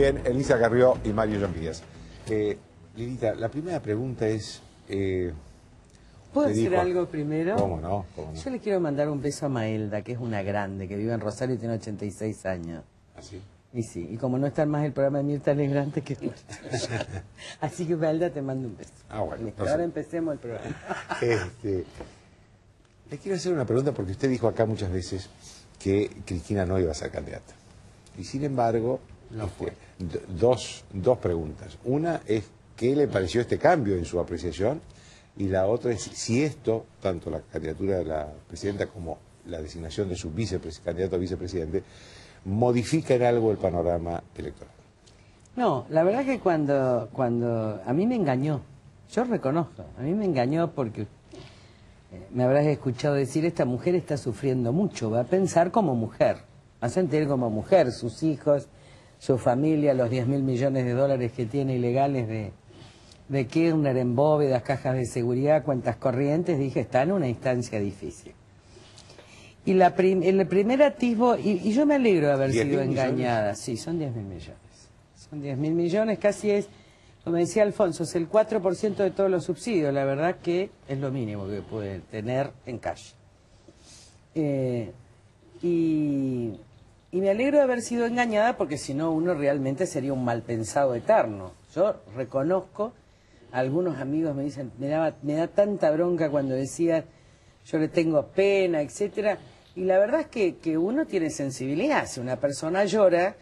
Bien, Elisa Carrió y Mario Llompías. Lilita, la primera pregunta es... ¿Puedo hacer algo primero? ¿Cómo no? ¿Cómo no? Yo le quiero mandar un beso a Maelda, que es una grande, que vive en Rosario y tiene 86 años. ¿Ah, sí? Y sí, y como no está más el programa de Mirta Legrand, que así que Maelda, te mando un beso. Ah, bueno. Listo, ahora empecemos el programa. Le quiero hacer una pregunta porque usted dijo acá muchas veces que Cristina no iba a ser candidata. Y sin embargo, dos preguntas. Una es, ¿qué le pareció este cambio en su apreciación? Y la otra es si esto, tanto la candidatura de la presidenta como la designación de su candidato a vicepresidente, modifica en algo el panorama electoral. No, la verdad que cuando a mí me engañó, yo reconozco, a mí me engañó porque me habrás escuchado decir, esta mujer está sufriendo mucho, va a pensar como mujer, va a sentir como mujer, sus hijos, su familia, los 10.000 millones de dólares que tiene ilegales de Kirchner en bóvedas, cajas de seguridad, cuentas corrientes, dije, está en una instancia difícil. Y el primer atisbo, y yo me alegro de haber sido engañada, sí, son 10.000 millones. Son 10.000 millones, casi es, como decía Alfonso, es el 4% de todos los subsidios, la verdad que es lo mínimo que puede tener en cash. Y me alegro de haber sido engañada porque si no uno realmente sería un mal pensado eterno. Yo reconozco, algunos amigos me dicen, me da tanta bronca cuando decía yo le tengo pena, etcétera, y la verdad es que uno tiene sensibilidad. Si una persona llora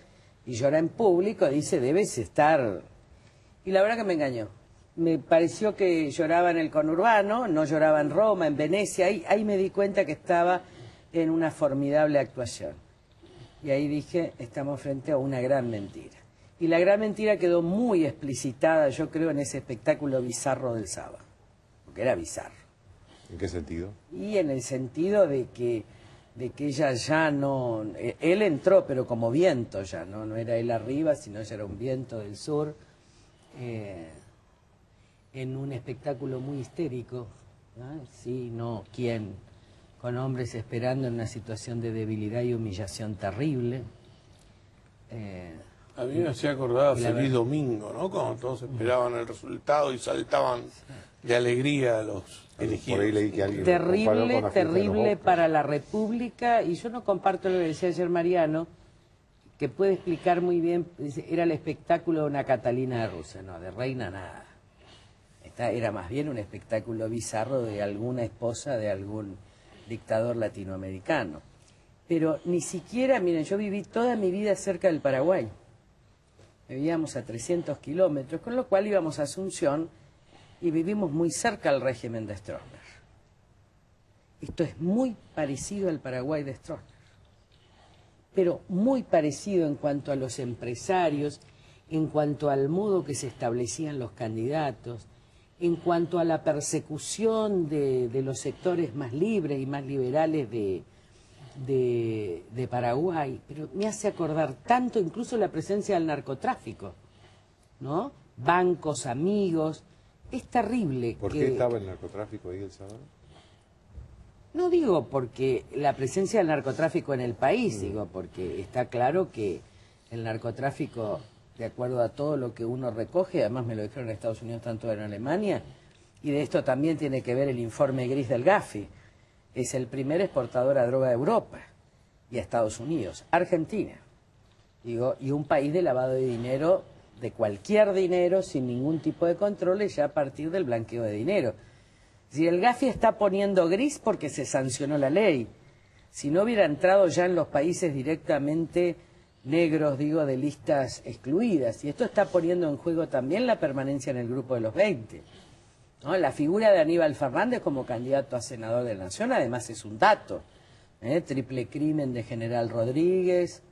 y llora en público, dice debes estar, y la verdad que me engañó. Me pareció que lloraba en el conurbano, no lloraba en Roma, en Venecia, ahí me di cuenta que estaba en una formidable actuación. Y ahí dije, estamos frente a una gran mentira. Y la gran mentira quedó muy explicitada, yo creo, en ese espectáculo bizarro del sábado. Porque era bizarro. ¿En qué sentido? Y en el sentido de que ella ya no... Él entró, pero como viento ya, no era él arriba, sino ya era un viento del sur. En un espectáculo muy histérico. ¿No? Sí, no, ¿quién? Con hombres esperando en una situación de debilidad y humillación terrible. A mí me hacía acordar a Feliz Domingo, ¿no? Cuando todos esperaban el resultado y saltaban de alegría a los elegidos. Por ahí leí que alguien Terrible para la República, y yo no comparto lo que decía ayer Mariano, que puede explicar muy bien, dice, era el espectáculo de una Catalina de Rusia, no, de reina nada. Era más bien un espectáculo bizarro de alguna esposa de algún dictador latinoamericano. Pero ni siquiera, miren, yo viví toda mi vida cerca del Paraguay. Vivíamos a 300 kilómetros, con lo cual íbamos a Asunción y vivimos muy cerca al régimen de Stroessner. Esto es muy parecido al Paraguay de Stroessner, pero muy parecido en cuanto a los empresarios, en cuanto al modo que se establecían los candidatos, en cuanto a la persecución de los sectores más libres y más liberales de Paraguay, pero me hace acordar tanto incluso la presencia del narcotráfico, ¿no? Bancos, amigos, es terrible. ¿Por qué estaba el narcotráfico ahí el sábado? No digo porque la presencia del narcotráfico en el país, digo porque está claro que el narcotráfico, de acuerdo a todo lo que uno recoge, además me lo dijeron en Estados Unidos, tanto en Alemania, y de esto también tiene que ver el informe gris del Gafi, es el primer exportador a droga de Europa y a Estados Unidos, Argentina, digo, y un país de lavado de dinero, de cualquier dinero, sin ningún tipo de controles, ya a partir del blanqueo de dinero. Si el Gafi está poniendo gris porque se sancionó la ley, si no hubiera entrado ya en los países directamente negros, digo, de listas excluidas, y esto está poniendo en juego también la permanencia en el grupo de los 20. ¿No? La figura de Aníbal Fernández como candidato a senador de la Nación, además es un dato, triple crimen de General Rodríguez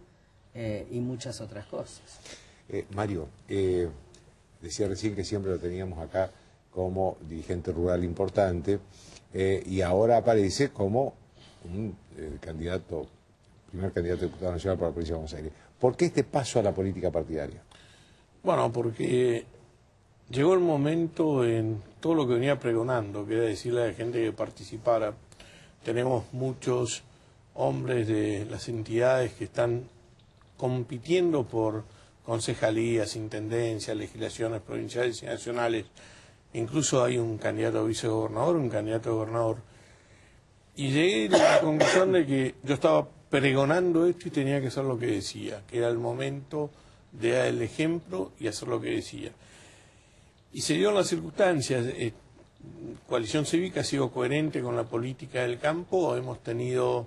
y muchas otras cosas. Mario, decía recién que siempre lo teníamos acá como dirigente rural importante y ahora aparece como un primer candidato a diputado nacional para la provincia de Buenos Aires. ¿Por qué este paso a la política partidaria? Bueno, porque llegó el momento en todo lo que venía pregonando, que era decirle a la gente que participara. Tenemos muchos hombres de las entidades que están compitiendo por concejalías, intendencias, legislaciones provinciales y nacionales. Incluso hay un candidato a vicegobernador, un candidato a gobernador. Y llegué a la conclusión de que yo estaba pregonando esto y tenía que hacer lo que decía, que era el momento de dar el ejemplo y hacer lo que decía. Y se dio las circunstancias. Coalición Cívica ha sido coherente con la política del campo, hemos tenido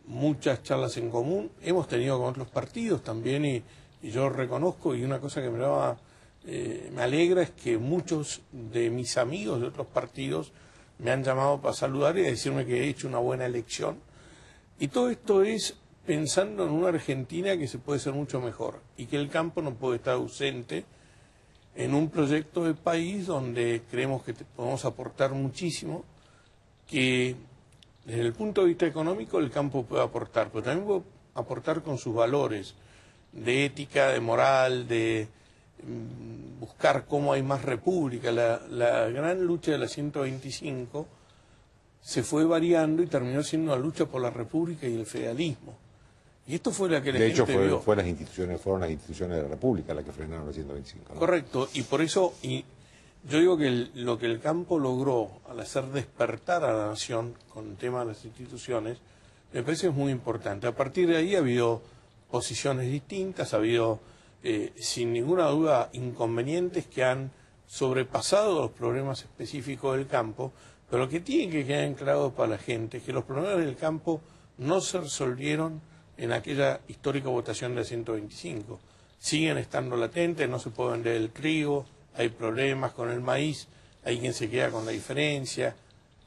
muchas charlas en común, hemos tenido con otros partidos también, y yo reconozco, y una cosa que me alegra es que muchos de mis amigos de otros partidos me han llamado para saludar y a decirme que he hecho una buena elección. Y todo esto es pensando en una Argentina que se puede ser mucho mejor y que el campo no puede estar ausente en un proyecto de país donde creemos que podemos aportar muchísimo, que desde el punto de vista económico el campo puede aportar, pero también puede aportar con sus valores de ética, de moral, de buscar cómo hay más república. La gran lucha de la 125 se fue variando y terminó siendo una lucha por la república y el feudalismo. Y esto fue la que la gente vio. De hecho, fueron las instituciones de la República las que frenaron la 125. ¿no? Correcto, y por eso yo digo que lo que el campo logró al hacer despertar a la nación con el tema de las instituciones, me parece que es muy importante. A partir de ahí ha habido posiciones distintas, ha habido, sin ninguna duda, inconvenientes que han sobrepasado los problemas específicos del campo, pero lo que tiene que quedar claro para la gente es que los problemas del campo no se resolvieron en aquella histórica votación de 125. Siguen estando latentes, no se puede vender el trigo, hay problemas con el maíz, hay quien se queda con la diferencia.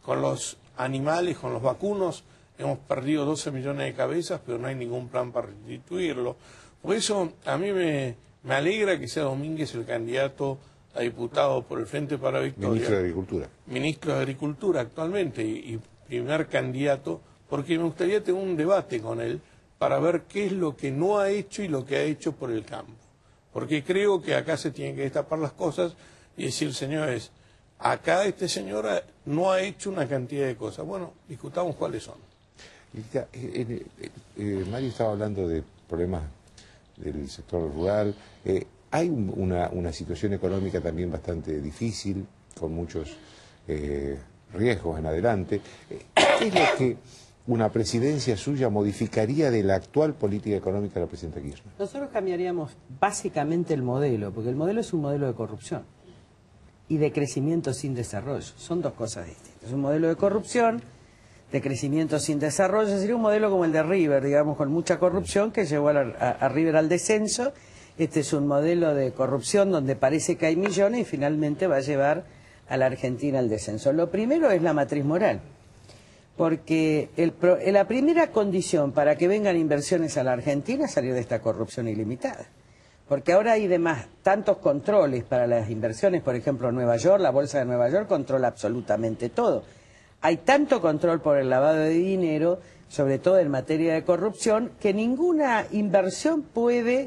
Con los animales, con los vacunos, hemos perdido 12 millones de cabezas, pero no hay ningún plan para restituirlo. Por eso a mí me alegra que sea Domínguez el candidato a diputado por el Frente para la Victoria. Ministro de Agricultura. Ministro de Agricultura actualmente y primer candidato, porque me gustaría tener un debate con él para ver qué es lo que no ha hecho y lo que ha hecho por el campo. Porque creo que acá se tienen que destapar las cosas y decir, señores, acá este señor no ha hecho una cantidad de cosas. Bueno, discutamos cuáles son. Mario estaba hablando de problemas del sector rural. Hay una situación económica también bastante difícil, con muchos riesgos en adelante. ¿Qué es lo que una presidencia suya modificaría de la actual política económica de la presidenta Kirchner? Nosotros cambiaríamos básicamente el modelo, porque el modelo es un modelo de corrupción y de crecimiento sin desarrollo. Son dos cosas distintas. Es un modelo de corrupción, de crecimiento sin desarrollo. Sería un modelo como el de River, digamos, con mucha corrupción que llevó a River al descenso. Este es un modelo de corrupción donde parece que hay millones y finalmente va a llevar a la Argentina al descenso. Lo primero es la matriz moral. Porque la primera condición para que vengan inversiones a la Argentina es salir de esta corrupción ilimitada. Porque ahora hay tantos controles para las inversiones, por ejemplo, Nueva York, la Bolsa de Nueva York controla absolutamente todo. Hay tanto control por el lavado de dinero, sobre todo en materia de corrupción, que ninguna inversión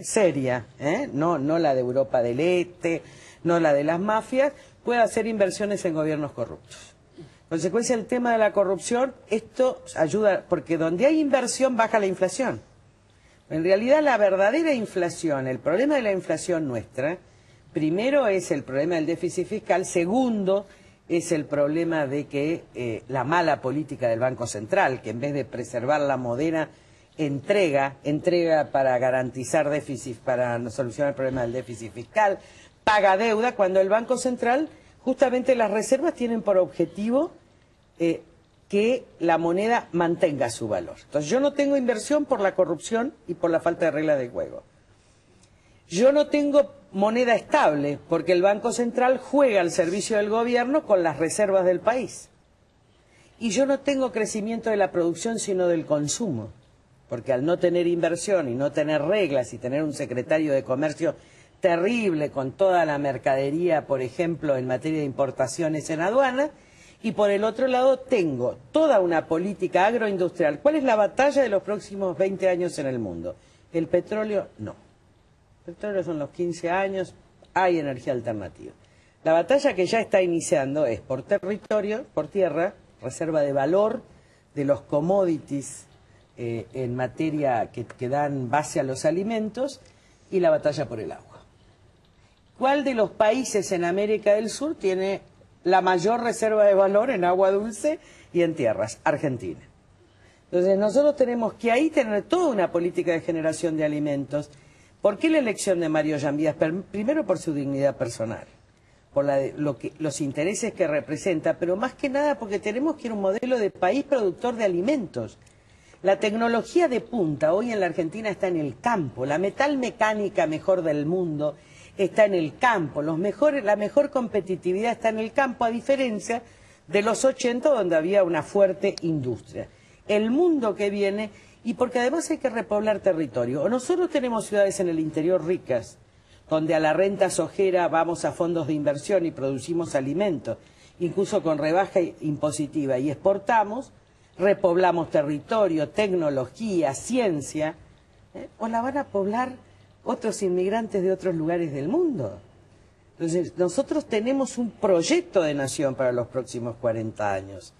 seria, no la de Europa del Este, no la de las mafias, puede hacer inversiones en gobiernos corruptos. Consecuencia del tema de la corrupción, esto ayuda, porque donde hay inversión baja la inflación. En realidad la verdadera inflación, el problema de la inflación nuestra, primero es el problema del déficit fiscal, segundo es el problema de que la mala política del Banco Central, que en vez de preservar la moneda, entrega para garantizar déficit, para solucionar el problema del déficit fiscal, paga deuda, cuando el Banco Central, justamente las reservas tienen por objetivo que la moneda mantenga su valor. Entonces yo no tengo inversión por la corrupción y por la falta de reglas de juego. Yo no tengo moneda estable porque el Banco Central juega al servicio del gobierno con las reservas del país. Y yo no tengo crecimiento de la producción sino del consumo, porque al no tener inversión y no tener reglas y tener un secretario de comercio terrible con toda la mercadería, por ejemplo, en materia de importaciones en aduana, y por el otro lado tengo toda una política agroindustrial. ¿Cuál es la batalla de los próximos 20 años en el mundo? ¿El petróleo? No. El petróleo son los 15 años, hay energía alternativa. La batalla que ya está iniciando es por territorio, por tierra, reserva de valor de los commodities en materia que dan base a los alimentos, y la batalla por el agua. ¿Cuál de los países en América del Sur tiene la mayor reserva de valor en agua dulce y en tierras? Argentina. Entonces nosotros tenemos que ahí tener toda una política de generación de alimentos. ¿Por qué la elección de Mario Yambías? Primero por su dignidad personal, por los intereses que representa, pero más que nada porque tenemos que ir a un modelo de país productor de alimentos. La tecnología de punta hoy en la Argentina está en el campo, la metalmecánica mejor del mundo está en el campo, la mejor competitividad está en el campo, a diferencia de los 80 donde había una fuerte industria. El mundo que viene, y porque además hay que repoblar territorio. O nosotros tenemos ciudades en el interior ricas, donde a la renta sojera vamos a fondos de inversión y producimos alimentos, incluso con rebaja impositiva, y exportamos, repoblamos territorio, tecnología, ciencia, o la van a poblar otros inmigrantes de otros lugares del mundo. Entonces, nosotros tenemos un proyecto de nación para los próximos 40 años,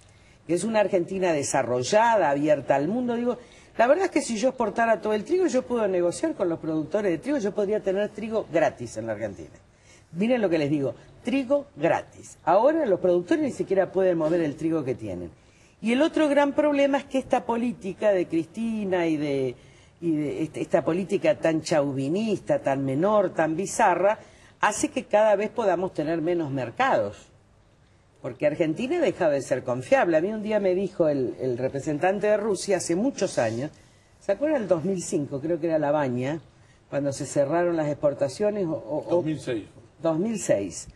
que es una Argentina desarrollada, abierta al mundo. Digo, la verdad es que si yo exportara todo el trigo, yo puedo negociar con los productores de trigo, yo podría tener trigo gratis en la Argentina. Miren lo que les digo, trigo gratis. Ahora los productores ni siquiera pueden mover el trigo que tienen. Y el otro gran problema es que esta política de Cristina y de esta política tan chauvinista, tan menor, tan bizarra, hace que cada vez podamos tener menos mercados. Porque Argentina deja de ser confiable. A mí un día me dijo el representante de Rusia hace muchos años, ¿se acuerdan del 2005? Creo que era La Baña, cuando se cerraron las exportaciones. 2006. 2006.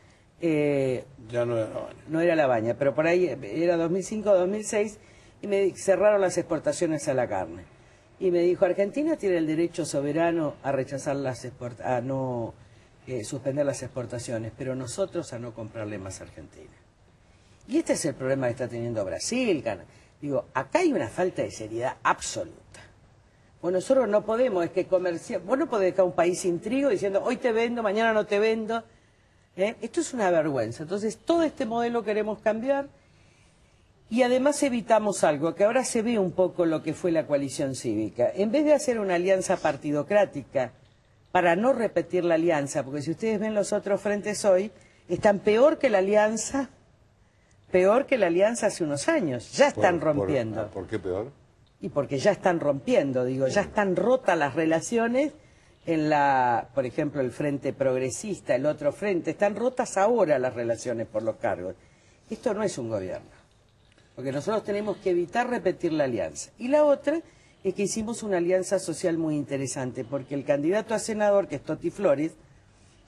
Ya no era La Baña. No era La Baña, pero por ahí era 2005-2006 y me cerraron las exportaciones a la carne. Y me dijo, Argentina tiene el derecho soberano a rechazar a no suspender las exportaciones, pero nosotros a no comprarle más a Argentina. Y este es el problema que está teniendo Brasil. Digo, acá hay una falta de seriedad absoluta. Bueno, nosotros no podemos, es que vos no podés dejar un país sin trigo diciendo, hoy te vendo, mañana no te vendo. Esto es una vergüenza. Entonces, todo este modelo queremos cambiar y además evitamos algo, que ahora se ve un poco lo que fue la coalición cívica. En vez de hacer una alianza partidocrática para no repetir la alianza, porque si ustedes ven los otros frentes hoy, están peor que la alianza hace unos años. Ya están rompiendo. ¿Por qué peor? Y porque ya están rompiendo, digo, ya están rotas las relaciones en por ejemplo, el Frente Progresista, el otro frente, están rotas ahora las relaciones por los cargos. Esto no es un gobierno, porque nosotros tenemos que evitar repetir la alianza. Y la otra es que hicimos una alianza social muy interesante, porque el candidato a senador, que es Toti Flores,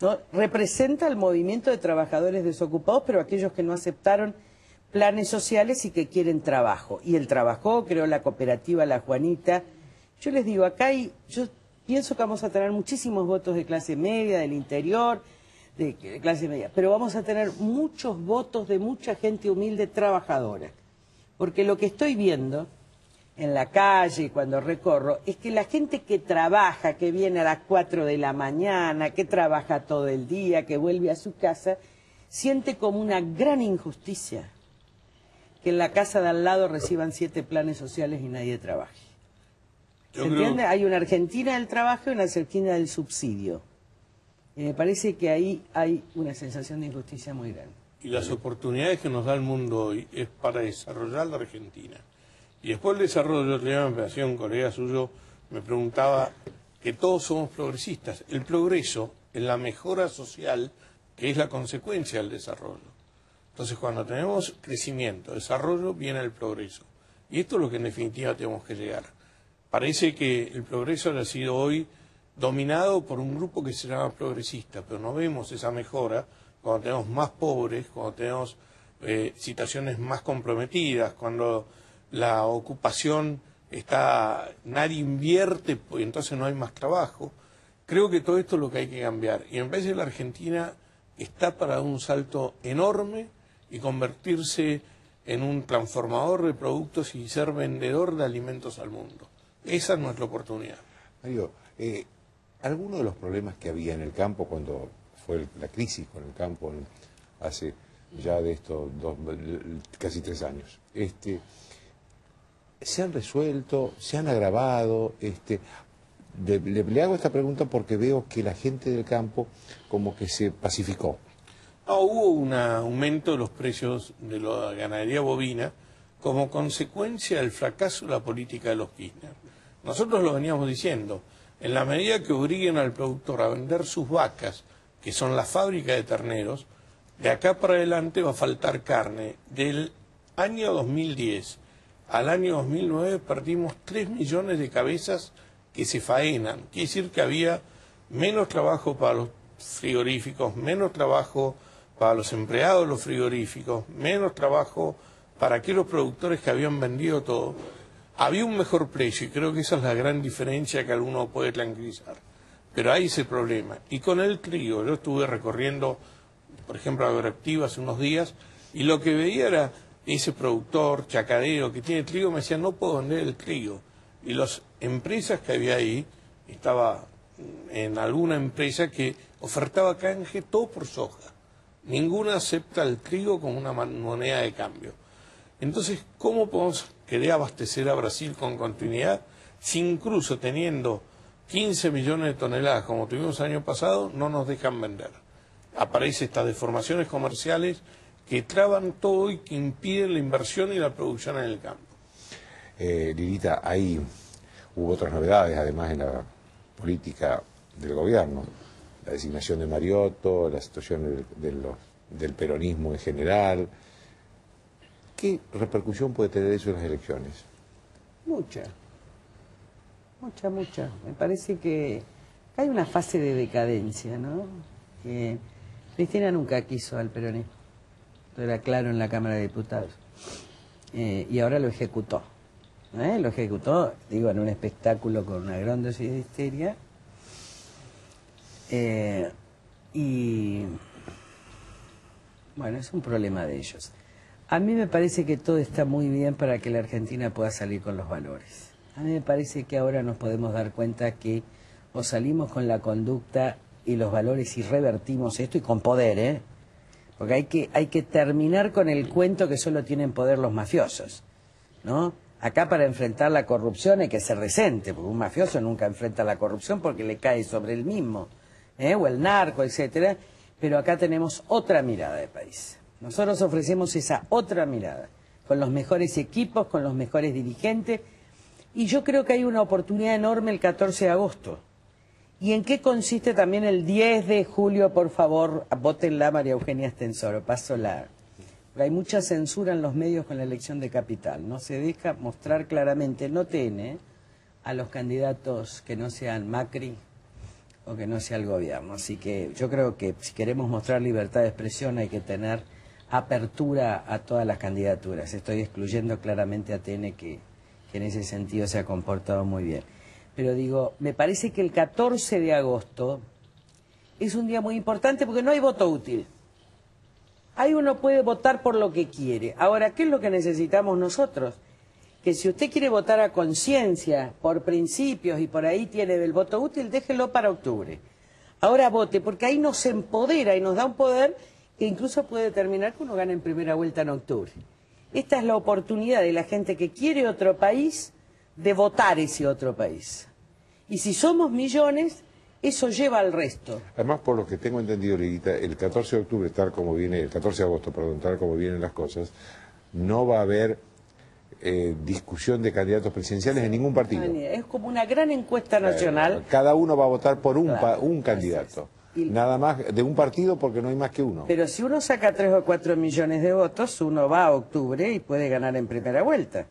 ¿no?, representa al movimiento de trabajadores desocupados, pero aquellos que no aceptaron planes sociales y que quieren trabajo. Y él trabajó, creó la cooperativa La Juanita. Yo les digo, acá yo pienso que vamos a tener muchísimos votos de clase media, del interior, de clase media, pero vamos a tener muchos votos de mucha gente humilde trabajadora. Porque lo que estoy viendo en la calle, cuando recorro, es que la gente que trabaja, que viene a las 4 de la mañana, que trabaja todo el día, que vuelve a su casa, siente como una gran injusticia que en la casa de al lado reciban 7 planes sociales y nadie trabaje. ¿Se entiende? Hay una Argentina del trabajo y una Argentina del subsidio. Y me parece que ahí hay una sensación de injusticia muy grande. Y las oportunidades que nos da el mundo hoy es para desarrollar la Argentina. Y después del desarrollo, me hacía un colega suyo, me preguntaba que todos somos progresistas. El progreso es la mejora social, que es la consecuencia del desarrollo. Entonces, cuando tenemos crecimiento, desarrollo, viene el progreso. Y esto es lo que en definitiva tenemos que llegar. Parece que el progreso ha sido hoy dominado por un grupo que se llama progresista, pero no vemos esa mejora cuando tenemos más pobres, cuando tenemos situaciones más comprometidas, cuando la ocupación nadie invierte, pues entonces no hay más trabajo. Creo que todo esto es lo que hay que cambiar. Y en vez de la Argentina está para un salto enorme y convertirse en un transformador de productos y ser vendedor de alimentos al mundo. Esa es nuestra oportunidad. Mario, algunos de los problemas que había en el campo cuando fue la crisis con el campo hace ya de estos casi 3 años, se han resuelto, se han agravado, Le hago esta pregunta porque veo que la gente del campo como que se pacificó. No, hubo un aumento de los precios de la ganadería bovina como consecuencia del fracaso de la política de los Kirchner. Nosotros lo veníamos diciendo, en la medida que obliguen al productor a vender sus vacas, que son la fábrica de terneros, de acá para adelante va a faltar carne. Del año 2010 al año 2009 perdimos 3 millones de cabezas que se faenan. Quiere decir que había menos trabajo para los frigoríficos, menos trabajo para los empleados de los frigoríficos, menos trabajo para aquellos productores que habían vendido todo. Había un mejor precio y creo que esa es la gran diferencia que alguno puede tranquilizar. Pero hay ese problema. Y con el trigo, yo estuve recorriendo, por ejemplo, Agroactiva hace unos días, y lo que veía era ese productor chacadero que tiene trigo, me decía, no puedo vender el trigo. Y las empresas que había ahí, estaba en alguna empresa que ofertaba canje todo por soja. Ninguna acepta el trigo como una moneda de cambio. Entonces, ¿cómo podemos querer abastecer a Brasil con continuidad si incluso teniendo 15 millones de toneladas como tuvimos el año pasado, no nos dejan vender? Aparecen estas deformaciones comerciales que traban todo y que impiden la inversión y la producción en el campo. Lilita, ahí hubo otras novedades, además, en la política del gobierno. La designación de Mariotto, la situación del peronismo en general. ¿Qué repercusión puede tener eso en las elecciones? Mucha. Me parece que hay una fase de decadencia, ¿no? Que Cristina nunca quiso al peronismo. Esto era claro en la Cámara de Diputados. Y ahora lo ejecutó. Lo ejecutó, digo, en un espectáculo con una gran dosis de histeria. Y bueno, es un problema de ellos. A mí me parece que todo está muy bien para que la Argentina pueda salir con los valores. A mí me parece que ahora nos podemos dar cuenta que o salimos con la conducta y los valores y revertimos esto, y con poder, porque hay que terminar con el cuento que solo tienen poder los mafiosos, ¿no? Acá para enfrentar la corrupción hay que ser decente, porque un mafioso nunca enfrenta la corrupción porque le cae sobre el mismo, o el narco, etcétera. Pero acá tenemos otra mirada de país. Nosotros ofrecemos esa otra mirada, con los mejores equipos, con los mejores dirigentes, y yo creo que hay una oportunidad enorme el 14 de agosto. ¿Y en qué consiste también el 10 de julio? Por favor, vótenla María Eugenia Stensoro, paso la... Hay mucha censura en los medios con la elección de capital, no se deja mostrar claramente, no tiene a los candidatos que no sean Macri o que no sea el gobierno. Así que yo creo que si queremos mostrar libertad de expresión hay que tener apertura a todas las candidaturas. Estoy excluyendo claramente a TN que en ese sentido se ha comportado muy bien. Pero digo, me parece que el 14 de agosto es un día muy importante porque no hay voto útil. Ahí uno puede votar por lo que quiere. Ahora, ¿qué es lo que necesitamos nosotros? Que si usted quiere votar a conciencia, por principios y por ahí tiene el voto útil, déjelo para octubre. Ahora vote, porque ahí nos empodera y nos da un poder que incluso puede determinar que uno gane en primera vuelta en octubre. Esta es la oportunidad de la gente que quiere otro país de votar ese otro país. Y si somos millones, eso lleva al resto. Además, por lo que tengo entendido, Lilita, el 14 de octubre, tal como viene, el 14 de agosto, perdón, tal como vienen las cosas, no va a haber discusión de candidatos presidenciales en ningún partido. Es como una gran encuesta nacional. Cada uno va a votar por un candidato. Nada más de un partido porque no hay más que uno. Pero si uno saca 3 o 4 millones de votos, uno va a octubre y puede ganar en primera vuelta.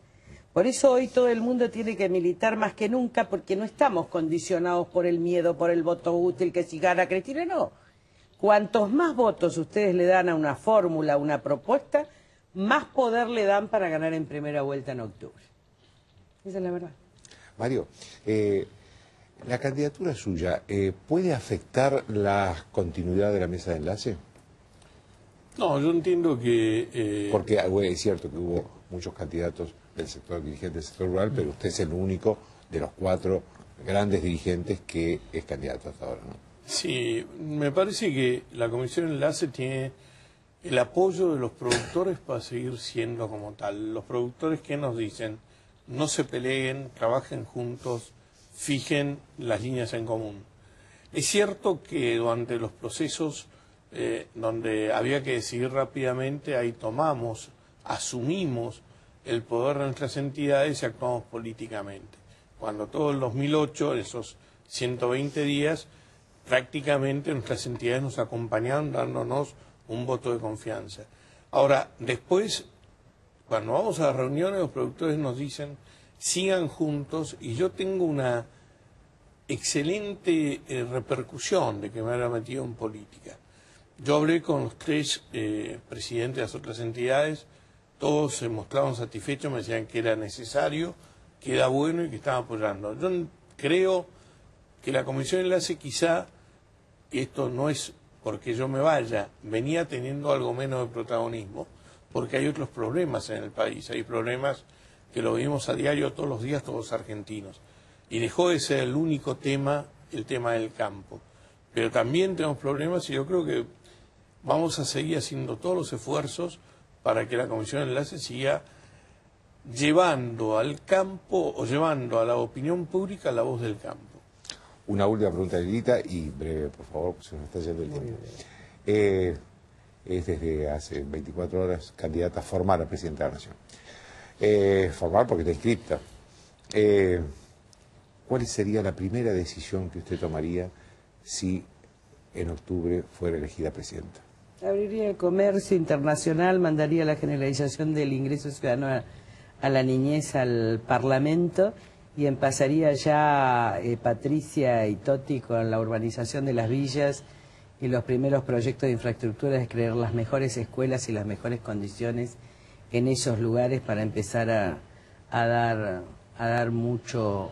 Por eso hoy todo el mundo tiene que militar más que nunca, porque no estamos condicionados por el miedo, por el voto útil, que si gana Cristina, no. Cuantos más votos ustedes le dan a una fórmula, a una propuesta, más poder le dan para ganar en primera vuelta en octubre. Esa es la verdad. Mario, la candidatura suya, ¿puede afectar la continuidad de la mesa de enlace? No, yo entiendo que... Porque es cierto que hubo muchos candidatos del sector dirigente del sector rural, pero usted es el único de los 4 grandes dirigentes que es candidato hasta ahora, ¿no? Sí, me parece que la Comisión Enlace tiene el apoyo de los productores para seguir siendo como tal. Los productores que nos dicen, no se peleen, trabajen juntos, fijen las líneas en común. Es cierto que durante los procesos donde había que decidir rápidamente, ahí asumimos el poder de nuestras entidades y actuamos políticamente. Cuando todo el 2008, esos 120 días, prácticamente nuestras entidades nos acompañaron dándonos un voto de confianza. Ahora, después, cuando vamos a las reuniones, los productores nos dicen, sigan juntos, y yo tengo una excelente repercusión de que me haya metido en política. Yo hablé con los 3 presidentes de las otras entidades, todos se mostraban satisfechos, me decían que era necesario, que era bueno y que estaban apoyando. Yo creo que la Comisión de Enlace quizá, y esto no es porque yo me vaya, venía teniendo algo menos de protagonismo, porque hay otros problemas en el país, hay problemas que lo vivimos a diario todos los días todos los argentinos, y dejó de ser el único tema, el tema del campo. Pero también tenemos problemas y yo creo que vamos a seguir haciendo todos los esfuerzos para que la Comisión de Enlace siga llevando al campo o llevando a la opinión pública la voz del campo. Una última pregunta, Lilita, y breve, por favor, porque se nos está yendo el tiempo. Es desde hace 24 horas candidata formal a Presidenta de la Nación. Formal porque está inscripta. ¿Cuál sería la primera decisión que usted tomaría si en octubre fuera elegida presidenta? Abriría el comercio internacional, mandaría la generalización del ingreso ciudadano a la niñez al Parlamento y empezaría ya Patricia y Toti con la urbanización de las villas y los primeros proyectos de infraestructura, de crear las mejores escuelas y las mejores condiciones en esos lugares para empezar a dar mucho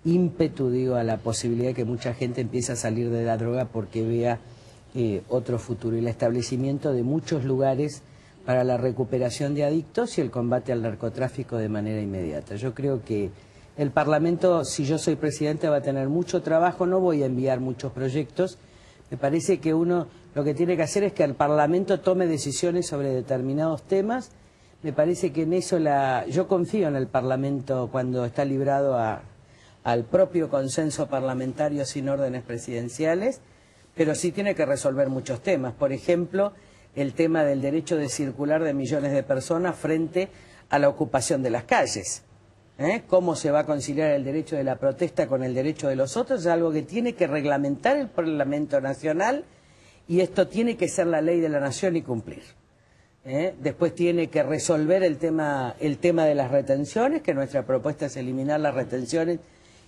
ímpetu, digo, a la posibilidad de que mucha gente empiece a salir de la droga porque vea otro futuro, y el establecimiento de muchos lugares para la recuperación de adictos y el combate al narcotráfico de manera inmediata. Yo creo que el Parlamento, si yo soy presidente, va a tener mucho trabajo, no voy a enviar muchos proyectos. Me parece que uno lo que tiene que hacer es que el Parlamento tome decisiones sobre determinados temas. Me parece que en eso yo confío en el Parlamento cuando está librado al propio consenso parlamentario sin órdenes presidenciales, pero sí tiene que resolver muchos temas. Por ejemplo, el tema del derecho de circular de millones de personas frente a la ocupación de las calles. ¿Cómo se va a conciliar el derecho de la protesta con el derecho de los otros? Es algo que tiene que reglamentar el Parlamento Nacional, y esto tiene que ser la ley de la Nación y cumplir. Después tiene que resolver el tema de las retenciones, que nuestra propuesta es eliminar las retenciones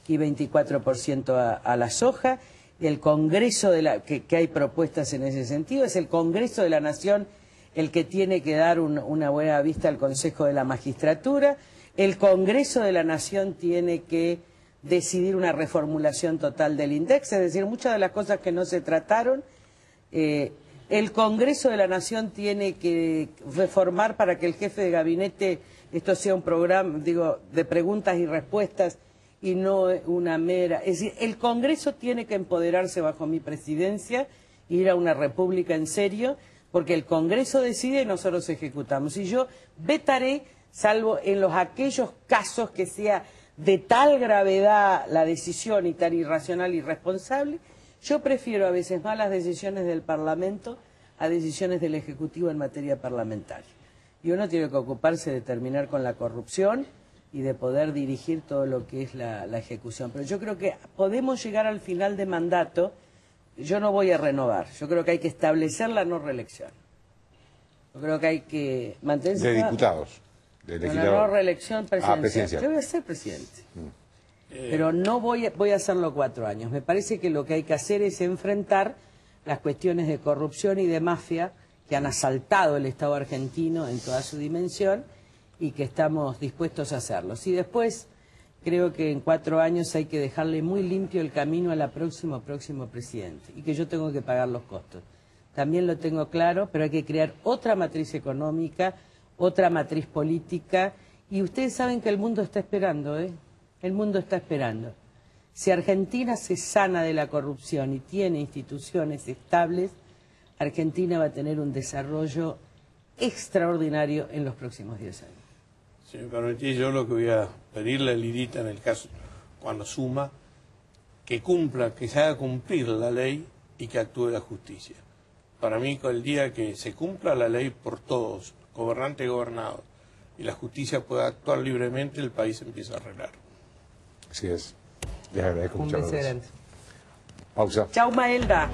y 24% a la soja. El Congreso, que hay propuestas en ese sentido, es el Congreso de la Nación el que tiene que dar una buena vista al Consejo de la Magistratura. El Congreso de la Nación tiene que decidir una reformulación total del INDEX, es decir, muchas de las cosas que no se trataron. El Congreso de la Nación tiene que reformar para que el jefe de gabinete, esto sea un programa, digo, de preguntas y respuestas y no una mera... Es decir, el Congreso tiene que empoderarse bajo mi presidencia, ir a una república en serio, porque el Congreso decide y nosotros ejecutamos. Y yo vetaré, salvo en aquellos casos que sea de tal gravedad la decisión y tan irracional y irresponsable, yo prefiero a veces más las decisiones del Parlamento a decisiones del Ejecutivo en materia parlamentaria. Y uno tiene que ocuparse de terminar con la corrupción y de poder dirigir todo lo que es la ejecución. Pero yo creo que podemos llegar al final de mandato. Yo no voy a renovar, yo creo que hay que establecer la no reelección. Yo creo que hay que mantenerse... De diputados. La no reelección presidencial. Presidencial. Yo voy a ser presidente. Pero no voy a hacerlo 4 años. Me parece que lo que hay que hacer es enfrentar las cuestiones de corrupción y de mafia que han asaltado el Estado argentino en toda su dimensión y que estamos dispuestos a hacerlo. Y después creo que en 4 años hay que dejarle muy limpio el camino a la próximo presidente y que yo tengo que pagar los costos. También lo tengo claro, pero hay que crear otra matriz económica, otra matriz política, y ustedes saben que el mundo está esperando, El mundo está esperando. Si Argentina se sana de la corrupción y tiene instituciones estables, Argentina va a tener un desarrollo extraordinario en los próximos 10 años. Si me permitís, yo lo que voy a pedirle a Lilita en el caso cuando suma, que cumpla, que se haga cumplir la ley y que actúe la justicia. Para mí, el día que se cumpla la ley por todos, gobernante y gobernado, y la justicia pueda actuar libremente, el país empieza a arreglar. Así es. Les agradezco mucho. Un beso grande. Pausa. Chau, Maelda.